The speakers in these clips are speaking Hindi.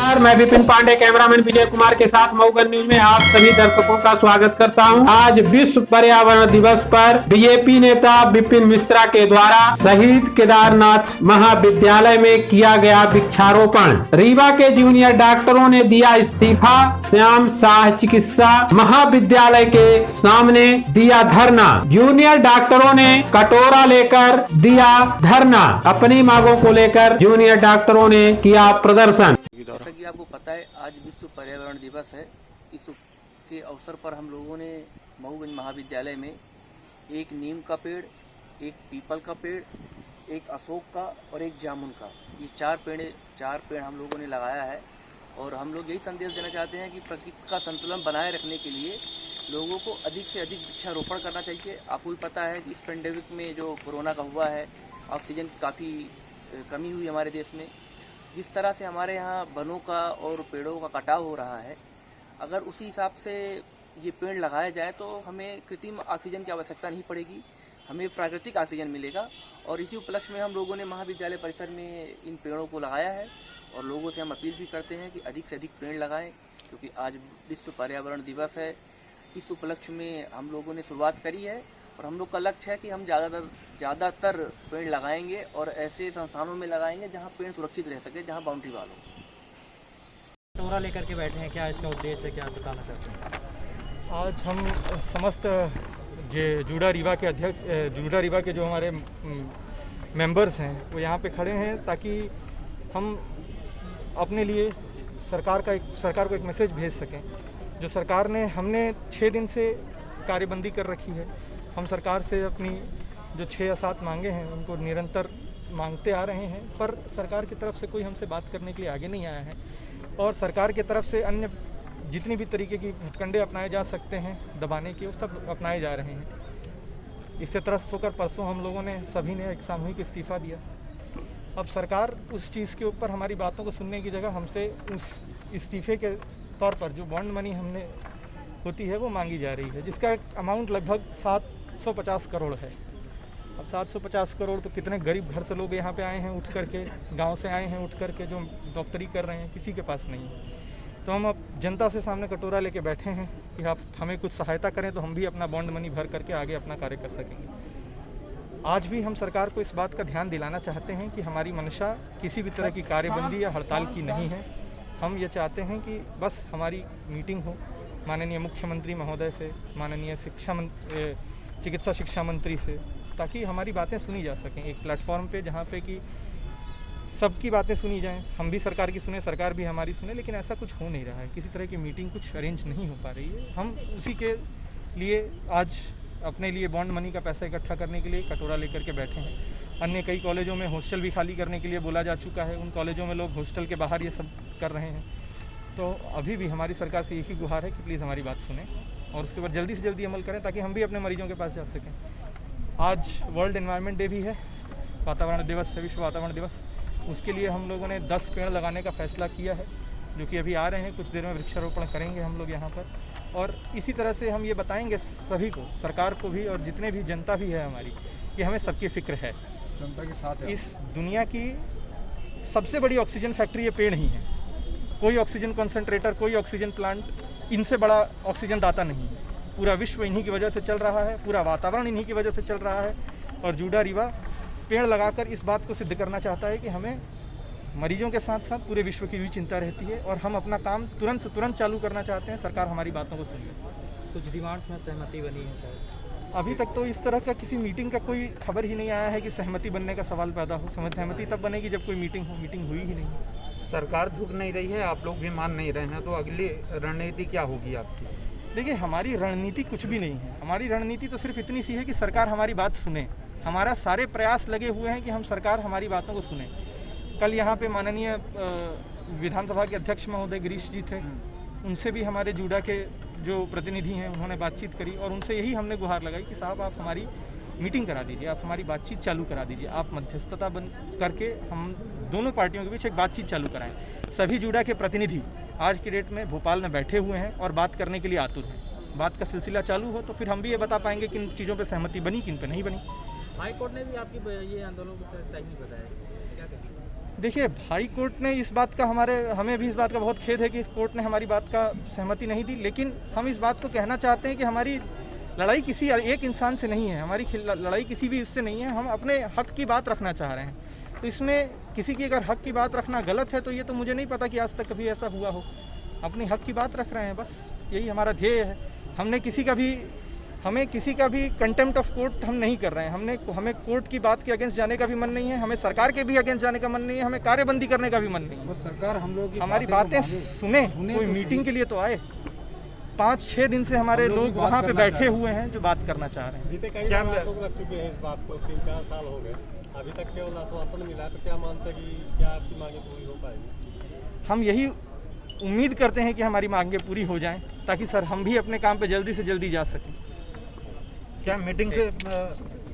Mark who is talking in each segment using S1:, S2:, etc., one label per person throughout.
S1: नमस्कार, मैं विपिन पांडे कैमरामैन विजय कुमार के साथ मऊगन न्यूज में आप सभी दर्शकों का स्वागत करता हूं। आज विश्व पर्यावरण दिवस पर बीजेपी नेता विपिन मिश्रा के द्वारा शहीद केदारनाथ महाविद्यालय में किया गया वृक्षारोपण। रीवा के जूनियर डॉक्टरों ने दिया इस्तीफा। श्याम शाह चिकित्सा महाविद्यालय के सामने दिया धरना। जूनियर डॉक्टरों ने कटोरा लेकर दिया धरना। अपनी मांगों को लेकर जूनियर डॉक्टरों ने किया प्रदर्शन।
S2: जैसा कि आपको पता है, आज विश्व पर्यावरण दिवस है। इस के अवसर पर हम लोगों ने मऊगंज महाविद्यालय में एक नीम का पेड़, एक पीपल का पेड़, एक अशोक का और एक जामुन का, ये चार पेड़ हम लोगों ने लगाया है। और हम लोग यही संदेश देना चाहते हैं कि प्रकृति का संतुलन बनाए रखने के लिए लोगों को अधिक से अधिक वृक्षारोपण करना चाहिए। आपको भी पता है कि इस पेंडेमिक में जो कोरोना का हुआ है, ऑक्सीजन की काफ़ी कमी हुई हमारे देश में। जिस तरह से हमारे यहाँ वनों का और पेड़ों का कटाव हो रहा है, अगर उसी हिसाब से ये पेड़ लगाया जाए तो हमें कृत्रिम ऑक्सीजन की आवश्यकता नहीं पड़ेगी, हमें प्राकृतिक ऑक्सीजन मिलेगा। और इसी उपलक्ष्य में हम लोगों ने महाविद्यालय परिसर में इन पेड़ों को लगाया है और लोगों से हम अपील भी करते हैं कि अधिक से अधिक पेड़ लगाएं, क्योंकि आज विश्व पर्यावरण दिवस है। इस उपलक्ष्य में हम लोगों ने शुरुआत करी है और हम लोग का लक्ष्य है कि हम ज़्यादातर पेड़ लगाएंगे और ऐसे संस्थानों में लगाएंगे जहां पेड़ सुरक्षित रह सके, जहां बाउंड्री वाल हो।
S3: कटोरा लेकर के बैठे हैं, क्या इसका उद्देश्य है, क्या बताना चाहते हैं?
S4: आज हम समस्त जूडा रीवा के जो हमारे मेंबर्स हैं वो यहाँ पे खड़े हैं ताकि हम अपने लिए सरकार को एक मैसेज भेज सकें। जो सरकार ने हमने 6 दिन से कार्यबंदी कर रखी है। हम सरकार से अपनी जो 6 या 7 मांगे हैं उनको निरंतर मांगते आ रहे हैं, पर सरकार की तरफ से कोई हमसे बात करने के लिए आगे नहीं आया है। और सरकार की तरफ से अन्य जितनी भी तरीके की हथकंडे अपनाए जा सकते हैं दबाने के, वो सब अपनाए जा रहे हैं। इससे त्रस्त होकर परसों हम लोगों ने सभी ने एक सामूहिक इस्तीफ़ा दिया। अब सरकार उस चीज़ के ऊपर हमारी बातों को सुनने की जगह हमसे उस इस्तीफ़े के तौर पर जो बॉन्ड मनी हमने होती है वो मांगी जा रही है, जिसका अमाउंट लगभग 750 करोड़ है। अब 750 करोड़ तो कितने गरीब घर से लोग यहाँ पे आए हैं उठ करके, गांव से आए हैं उठ करके, जो डॉक्टरी कर रहे हैं, किसी के पास नहीं है। तो हम अब जनता से सामने कटोरा लेके बैठे हैं कि आप हमें कुछ सहायता करें तो हम भी अपना बॉन्ड मनी भर करके आगे अपना कार्य कर सकेंगे। आज भी हम सरकार को इस बात का ध्यान दिलाना चाहते हैं कि हमारी मंशा किसी भी तरह की कार्यबंदी या हड़ताल की नहीं है। हम ये चाहते हैं कि बस हमारी मीटिंग हो माननीय मुख्यमंत्री महोदय से, माननीय चिकित्सा शिक्षा मंत्री से, ताकि हमारी बातें सुनी जा सकें एक प्लेटफॉर्म पे जहाँ पे कि सबकी बातें सुनी जाएं। हम भी सरकार की सुने, सरकार भी हमारी सुने, लेकिन ऐसा कुछ हो नहीं रहा है। किसी तरह की मीटिंग कुछ अरेंज नहीं हो पा रही है। हम उसी के लिए आज अपने लिए बॉन्ड मनी का पैसा इकट्ठा करने के लिए कटोरा लेकर के बैठे हैं। अन्य कई कॉलेजों में हॉस्टल भी खाली करने के लिए बोला जा चुका है। उन कॉलेजों में लोग हॉस्टल के बाहर ये सब कर रहे हैं। तो अभी भी हमारी सरकार से एक ही गुहार है कि प्लीज़ हमारी बात सुने और उसके बाद जल्दी से जल्दी अमल करें ताकि हम भी अपने मरीजों के पास जा सकें। आज वर्ल्ड एनवायरनमेंट डे भी है, वातावरण दिवस है, विश्व वातावरण दिवस। उसके लिए हम लोगों ने 10 पेड़ लगाने का फैसला किया है, जो कि अभी आ रहे हैं। कुछ देर में वृक्षारोपण करेंगे हम लोग यहाँ पर। और इसी तरह से हम ये बताएंगे सभी को, सरकार को भी और जितने भी जनता भी है हमारी, कि हमें सबकी फिक्र है।
S5: जनता के साथ है।
S4: इस दुनिया की सबसे बड़ी ऑक्सीजन फैक्ट्री ये पेड़ ही है। कोई ऑक्सीजन कॉन्सेंट्रेटर, कोई ऑक्सीजन प्लांट इनसे बड़ा ऑक्सीजन दाता नहीं है। पूरा विश्व इन्हीं की वजह से चल रहा है, पूरा वातावरण इन्हीं की वजह से चल रहा है। और जूडा रीवा पेड़ लगाकर इस बात को सिद्ध करना चाहता है कि हमें मरीजों के साथ साथ पूरे विश्व की भी चिंता रहती है और हम अपना काम तुरंत से तुरंत चालू करना चाहते हैं। सरकार हमारी बातों को सुन ले।
S3: कुछ डिमांड्स में सहमति बनी है शायद?
S4: अभी तक तो इस तरह का किसी मीटिंग का कोई खबर ही नहीं आया है कि सहमति बनने का सवाल पैदा हो। सहमति तब बनेगी जब कोई मीटिंग हो। मीटिंग हुई ही नहीं।
S5: सरकार झुक नहीं रही है, आप लोग भी मान नहीं रहे हैं, तो अगली रणनीति क्या होगी आपकी?
S4: देखिए, हमारी रणनीति कुछ भी नहीं है। हमारी रणनीति तो सिर्फ इतनी सी है कि सरकार हमारी बात सुने। हमारा सारे प्रयास लगे हुए हैं कि हम सरकार हमारी बातों को सुने। कल यहाँ पे माननीय विधानसभा के अध्यक्ष महोदय गिरीश जी थे, उनसे भी हमारे जूडा के जो प्रतिनिधि हैं उन्होंने बातचीत करी और उनसे यही हमने गुहार लगाई कि साहब आप हमारी मीटिंग करा दीजिए, आप हमारी बातचीत चालू करा दीजिए, आप मध्यस्थता बन करके हम दोनों पार्टियों के बीच एक बातचीत चालू कराएं। सभी जूडा के प्रतिनिधि आज की डेट में भोपाल में बैठे हुए हैं और बात करने के लिए आतुर हैं। बात का सिलसिला चालू हो तो फिर हम भी ये बता पाएंगे किन चीज़ों पर सहमति बनी, किन पर नहीं बनी।
S3: हाई कोर्ट ने भी आपकी ये आंदोलन को सही नहीं बताया, क्या कहेंगे?
S4: देखिए, हाई कोर्ट ने इस बात का हमें भी इस बात का बहुत खेद है कि इस कोर्ट ने हमारी बात का सहमति नहीं दी, लेकिन हम इस बात को कहना चाहते हैं कि हमारी लड़ाई किसी एक इंसान से नहीं है, हमारी लड़ाई किसी भी इससे नहीं है। हम अपने हक की बात रखना चाह रहे हैं। तो इसमें किसी की अगर हक की बात रखना गलत है तो ये तो मुझे नहीं पता कि आज तक कभी ऐसा हुआ हो। अपनी हक की बात रख रहे हैं, बस यही हमारा ध्येय है। हमें किसी का भी कंटेम्प्ट ऑफ कोर्ट हम नहीं कर रहे हैं। हमें कोर्ट की बात के अगेंस्ट जाने का भी मन नहीं है, हमें सरकार के भी अगेंस्ट जाने का मन नहीं है, हमें कार्यबंदी करने का भी मन नहीं है।
S5: सरकार हम लोग
S4: हमारी बातें सुने, कोई मीटिंग के लिए तो आए। 5-6 दिन से हमारे लोग वहाँ पे बैठे हुए हैं जो बात करना चाह रहे हैं।
S3: बीते कई बार आप लोग रख चुके हैं इस बात को, 3-4 साल हो गए, अभी तक केवल आश्वासन मिला। तो क्या मानते हैं कि क्या आपकी मांगें पूरी हो पाएगी?
S4: हम यही उम्मीद करते हैं कि हमारी मांगें पूरी हो जाएं, ताकि सर हम भी अपने काम पे जल्दी से जल्दी जा सकें।
S5: क्या मीटिंग से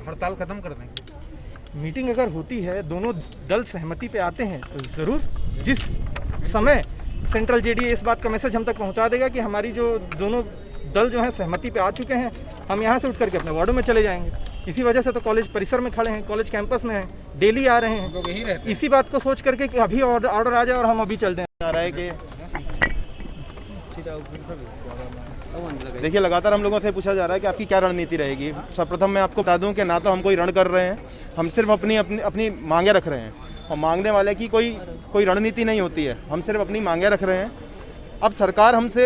S5: हड़ताल खत्म कर देंगे?
S4: मीटिंग अगर होती है, दोनों दल सहमति पे आते हैं, तो ज़रूर जिस समय सेंट्रल जेडीए इस बात का मैसेज हम तक पहुंचा देगा कि हमारी जो दोनों दल जो हैं सहमति पे आ चुके हैं, हम यहाँ से उठ करके अपने वार्डों में चले जाएंगे। इसी वजह से तो कॉलेज परिसर में खड़े हैं, कॉलेज कैंपस में हैं, डेली आ रहे हैं। इसी बात को सोच करके कि अभी ऑर्डर आ जाए और हम अभी चल दें।
S6: आ रहा है कि देखिए, लगातार हम लोगों से पूछा जा रहा है कि आपकी क्या रणनीति रहेगी। सर्वप्रथम मैं आपको बता दूं कि ना तो हम कोई रण कर रहे हैं, हम सिर्फ अपनी मांगे रख रहे हैं। और मांगने वाले की कोई रणनीति नहीं होती है, हम सिर्फ अपनी मांगे रख रहे हैं। अब सरकार हमसे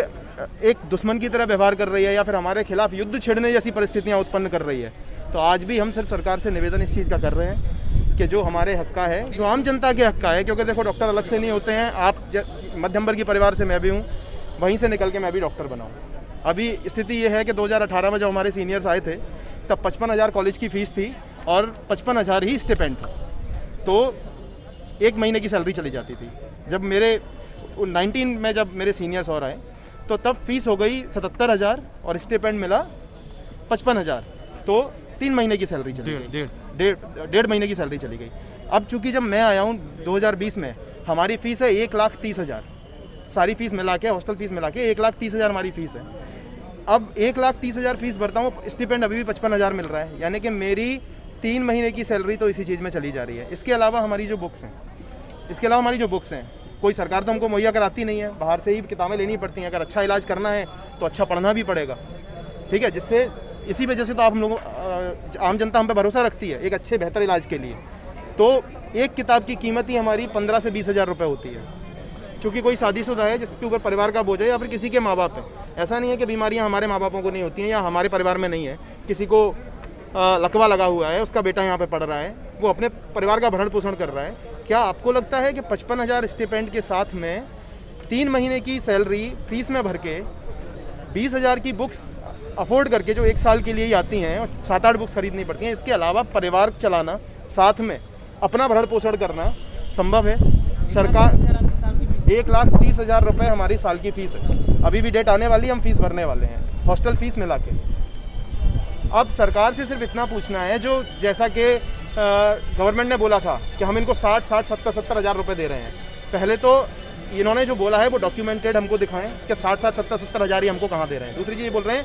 S6: एक दुश्मन की तरह व्यवहार कर रही है या फिर हमारे खिलाफ युद्ध छेड़ने जैसी परिस्थितियाँ उत्पन्न कर रही है। तो आज भी हम सिर्फ सरकार से निवेदन इस चीज़ का कर रहे हैं कि जो हमारे हक का है, जो आम जनता के हक का है, क्योंकि देखो डॉक्टर अलग से नहीं होते हैं। आप मध्यम वर्गीय परिवार से मैं भी हूँ, वहीं से निकल के मैं भी डॉक्टर बना हूँ। अभी स्थिति ये है कि 2018 में जब हमारे सीनियर्स आए थे तब 55,000 कॉलेज की फ़ीस थी और 55,000 ही स्टिपेंड था। तो 1 महीने की सैलरी चली जाती थी। जब मेरे 19 में जब मेरे सीनियर्स और आए तो तब फीस हो गई 77,000 और स्टिपेंड मिला 55,000। तो 3 महीने की सैलरी चली गई, डेढ़ महीने की सैलरी चली गई। अब चूंकि जब मैं आया हूँ 2020 में, हमारी फ़ीस है 1,30,000, सारी फीस मिला के, हॉस्टल फीस मिला के 1,30,000 हमारी फ़ीस है। अब 1,30,000 फीस भरता हूँ, स्टिपेंड अभी भी 55,000 मिल रहा है, यानी कि मेरी 3 महीने की सैलरी तो इसी चीज़ में चली जा रही है। इसके अलावा हमारी जो बुक्स हैं कोई सरकार तो हमको मुहैया कराती नहीं है, बाहर से ही किताबें लेनी पड़ती हैं। अगर अच्छा इलाज करना है तो अच्छा पढ़ना भी पड़ेगा, ठीक है, जिससे इसी वजह से तो आप हम लोगों आम जनता हम पे भरोसा रखती है एक अच्छे बेहतर इलाज के लिए। तो एक किताब की कीमत ही हमारी 15 से 20,000 रुपये होती है। चूँकि कोई शादीशुदा है जिसके ऊपर परिवार का बोझ है या फिर किसी के माँ बाप है, ऐसा नहीं है कि बीमारियाँ हमारे माँ बापों को नहीं होती हैं या हमारे परिवार में नहीं है। किसी को लकवा लगा हुआ है, उसका बेटा यहाँ पे पढ़ रहा है, वो अपने परिवार का भरण पोषण कर रहा है। क्या आपको लगता है कि 55,000 स्टिपेंड के साथ में 3 महीने की सैलरी फीस में भर के 20,000 की बुक्स अफोर्ड करके जो 1 साल के लिए ही आती हैं और 7-8 बुक्स खरीदनी पड़ती हैं, इसके अलावा परिवार चलाना, साथ में अपना भरण पोषण करना संभव है? सरकार 1,30,000 रुपये हमारी साल की फ़ीस है। अभी भी डेट आने वाली, हम फीस भरने वाले हैं, हॉस्टल फीस मिला के। अब सरकार से सिर्फ इतना पूछना है, जो जैसा कि गवर्नमेंट ने बोला था कि हम इनको 70,000 रुपये दे रहे हैं। पहले तो इन्होंने जो बोला है वो डॉक्यूमेंटेड हमको दिखाएं कि 70,000 ही हमको कहाँ दे रहे हैं। दूसरी चीज़ ये बोल रहे हैं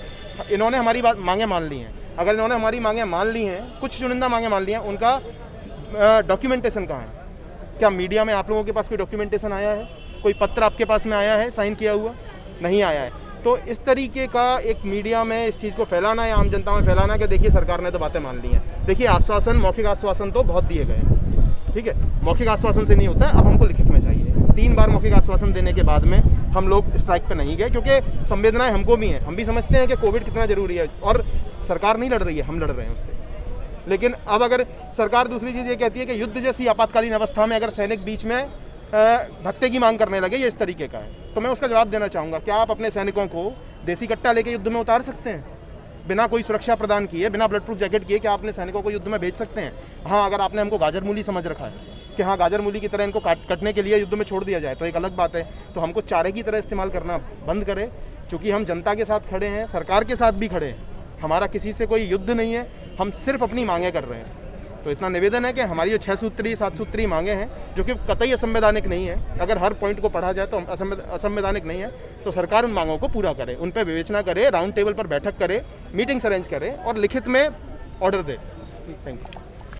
S6: इन्होंने हमारी मांगें मान ली हैं। अगर इन्होंने हमारी मांगें मान ली हैं, कुछ चुनिंदा मांगें मान ली हैं, उनका डॉक्यूमेंटेशन कहाँ है? क्या मीडिया में आप लोगों के पास कोई डॉक्यूमेंटेशन आया है? कोई पत्र आपके पास में आया है साइन किया हुआ? नहीं आया है। तो इस तरीके का एक मीडिया में इस चीज़ को फैलाना या आम जनता में फैलाना कि देखिए सरकार ने तो बातें मान ली हैं। देखिए, आश्वासन, मौखिक आश्वासन तो बहुत दिए गए हैं, ठीक है, मौखिक आश्वासन से नहीं होता है। अब हमको लिखित में चाहिए। 3 बार मौखिक आश्वासन देने के बाद में हम लोग स्ट्राइक पे नहीं गए, क्योंकि संवेदनाएं हमको भी हैं। हम भी समझते हैं कि कोविड कितना ज़रूरी है और सरकार नहीं लड़ रही है, हम लड़ रहे हैं उससे। लेकिन अब अगर सरकार दूसरी चीज़ ये कहती है कि युद्ध जैसी आपातकालीन अवस्था में अगर सैनिक बीच में भत्ते की मांग करने लगे, ये इस तरीके का है, तो मैं उसका जवाब देना चाहूँगा। क्या आप अपने सैनिकों को देसी कट्टा लेके युद्ध में उतार सकते हैं? बिना कोई सुरक्षा प्रदान किए, बिना ब्लड प्रूफ जैकेट किए क्या अपने सैनिकों को युद्ध में भेज सकते हैं? हाँ, अगर आपने हमको गाजर मूली समझ रखा है कि हाँ गाजर मूली की तरह इनको कटने के लिए युद्ध में छोड़ दिया जाए, तो एक अलग बात है। तो हमको चारे की तरह इस्तेमाल करना बंद करें, क्योंकि हम जनता के साथ खड़े हैं, सरकार के साथ भी खड़े हैं। हमारा किसी से कोई युद्ध नहीं है, हम सिर्फ अपनी मांगें कर रहे हैं। तो इतना निवेदन है कि हमारी जो 6 सूत्री 7 सूत्री मांगे हैं, जो कि कतई असंवैधानिक नहीं है, अगर हर पॉइंट को पढ़ा जाए तो असंवैधानिक नहीं है, तो सरकार उन मांगों को पूरा करे, उन पर विवेचना करे, राउंड टेबल पर बैठक करे, मीटिंग्स अरेंज करे और लिखित में ऑर्डर दे। Thank you.